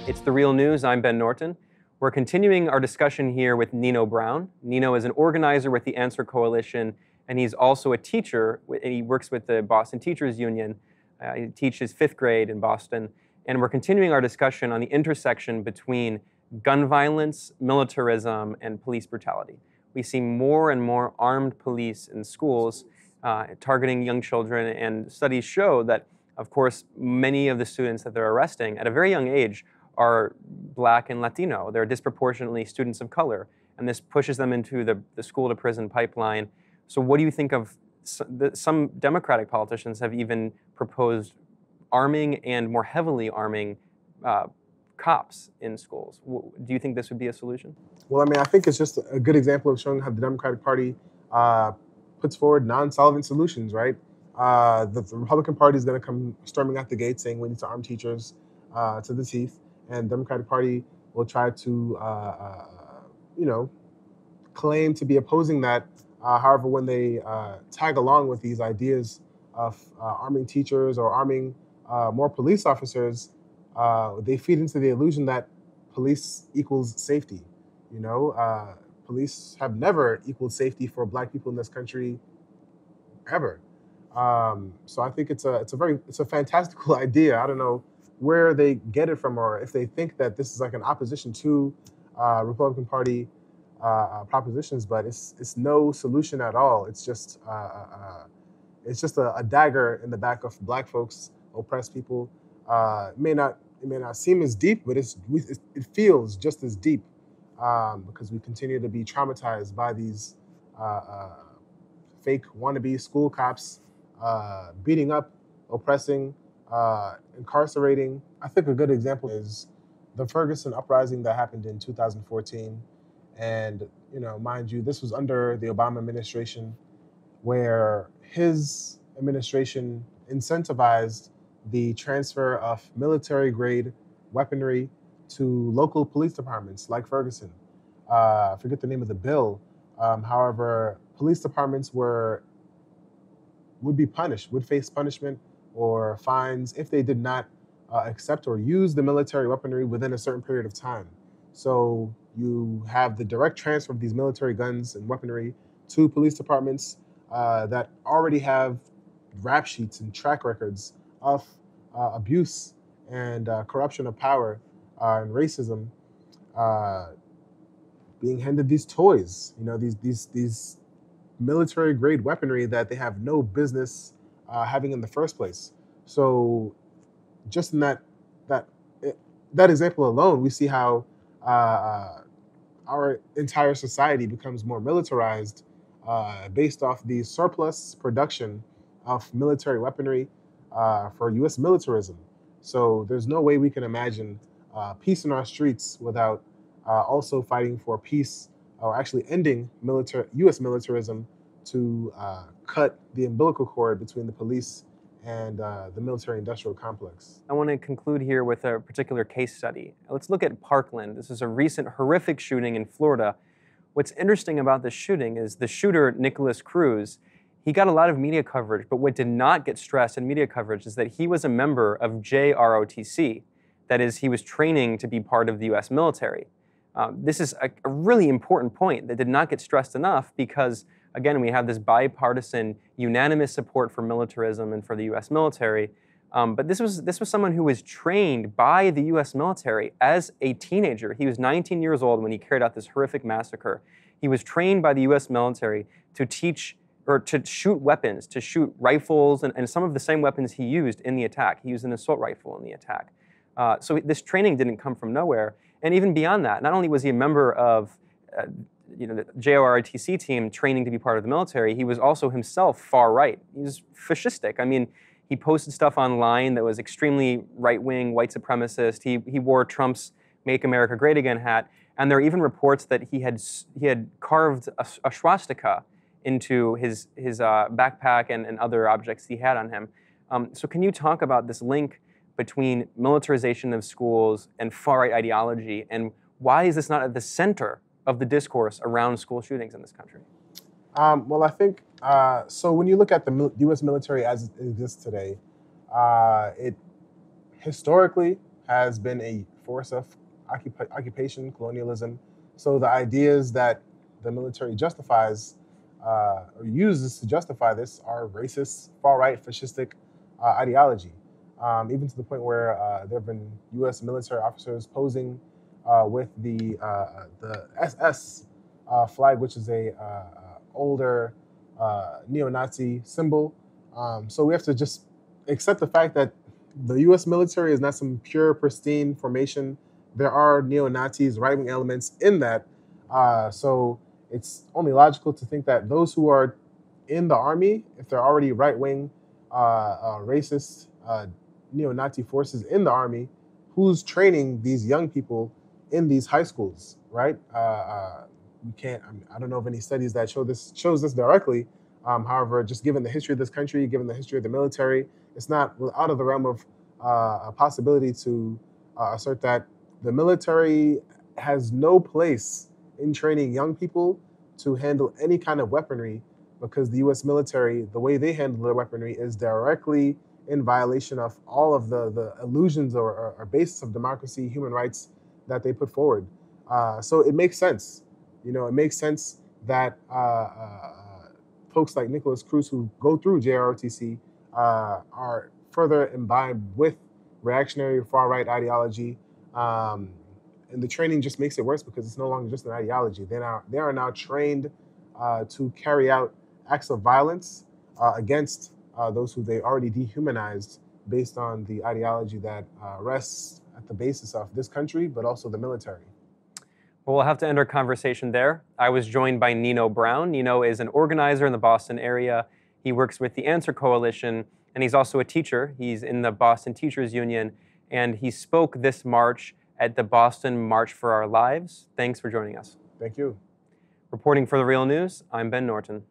It's The Real News. I'm Ben Norton. We're continuing our discussion here with Nino Brown. Nino is an organizer with the Answer Coalition, and he's also a teacher. He works with the Boston Teachers Union. He teaches 5th grade in Boston. And we're continuing our discussion on the intersection between gun violence, militarism, and police brutality. We see more and more armed police in schools targeting young children, and studies show that, of course, many of the students that they're arresting at a very young age are Black and Latino. They're disproportionately students of color, and this pushes them into the school-to-prison pipeline. So what do you think of some Democratic politicians have even proposed arming and more heavily arming cops in schools? Do you think this would be a solution? Well, I mean, I think it's just a good example of showing how the Democratic Party puts forward non-solvent solutions, right? The Republican Party is going to come storming out the gate saying we need to arm teachers to the teeth, and the Democratic Party will try to, claim to be opposing that. However, when they tag along with these ideas of arming teachers or arming more police officers, they feed into the illusion that police equals safety. Police have never equaled safety for Black people in this country, ever. So I think it's a fantastical idea. I don't know where they get it from, or if they think that this is like an opposition to Republican Party propositions, but it's no solution at all. It's just a dagger in the back of Black folks, oppressed people. It may not seem as deep, but it feels just as deep because we continue to be traumatized by these fake wannabe school cops beating up, oppressing, incarcerating. I think a good example is the Ferguson uprising that happened in 2014. And, mind you, this was under the Obama administration, where his administration incentivized the transfer of military-grade weaponry to local police departments like Ferguson. I forget the name of the bill. However, police departments would face punishment or fines if they did not accept or use the military weaponry within a certain period of time. So you have the direct transfer of these military guns and weaponry to police departments that already have rap sheets and track records of abuse and corruption of power and racism, being handed these toys, these military-grade weaponry that they have no business having in the first place. So, just in that example alone, we see how our entire society becomes more militarized based off the surplus production of military weaponry for U.S. militarism. So there's no way we can imagine peace in our streets without also fighting for peace, or actually ending U.S. militarism to cut the umbilical cord between the police and the military-industrial complex. I want to conclude here with a particular case study. Let's look at Parkland. This is a recent horrific shooting in Florida. What's interesting about this shooting is the shooter, Nicholas Cruz, he got a lot of media coverage, but what did not get stressed in media coverage is that he was a member of JROTC. That is, he was training to be part of the U.S. military. This is a really important point that did not get stressed enough because, again, we have this bipartisan, unanimous support for militarism and for the U.S. military. But this was someone who was trained by the U.S. military as a teenager. He was 19 years old when he carried out this horrific massacre. He was trained by the U.S. military to teach or to shoot weapons, to shoot rifles, and some of the same weapons he used in the attack. He used an assault rifle in the attack. So this training didn't come from nowhere. And even beyond that, not only was he a member of the JORTC team training to be part of the military, he was also himself far right. He was fascistic. I mean, he posted stuff online that was extremely right-wing, white supremacist. He wore Trump's "Make America Great Again" hat, and there are even reports that he had carved a swastika into his backpack and other objects he had on him. So can you talk about this link between militarization of schools and far-right ideology, and why is this not at the center of the discourse around school shootings in this country? Well, I think, so when you look at the U.S. military as it exists today, it historically has been a force of occupation, colonialism. So the ideas that the military justifies or uses to justify this are racist, far-right, fascistic ideology. Even to the point where there have been U.S. military officers posing with the SS flag, which is a older neo-Nazi symbol. So we have to just accept the fact that the U.S. military is not some pure, pristine formation. There are neo-Nazis, right-wing elements in that. So it's only logical to think that those who are in the army, if they're already right-wing, racist, neo-Nazi forces in the army, who's training these young people in these high schools, right? We can't. I don't know of any studies that shows this directly. However, just given the history of this country, given the history of the military, it's not out of the realm of a possibility to assert that the military has no place in training young people to handle any kind of weaponry, because the U.S. military, the way they handle their weaponry, is directly in violation of all of the illusions or basis of democracy, human rights that they put forward. So it makes sense. It makes sense that folks like Nicholas Cruz, who go through JROTC, are further imbibed with reactionary far-right ideology. And the training just makes it worse because it's no longer just an ideology. They are now trained to carry out acts of violence against those who they already dehumanized based on the ideology that rests at the basis of this country, but also the military. Well, we'll have to end our conversation there. I was joined by Nino Brown. Nino is an organizer in the Boston area. He works with the Answer Coalition, and he's also a teacher. He's in the Boston Teachers Union, and he spoke this March at the Boston March for Our Lives. Thanks for joining us. Thank you. Reporting for The Real News, I'm Ben Norton.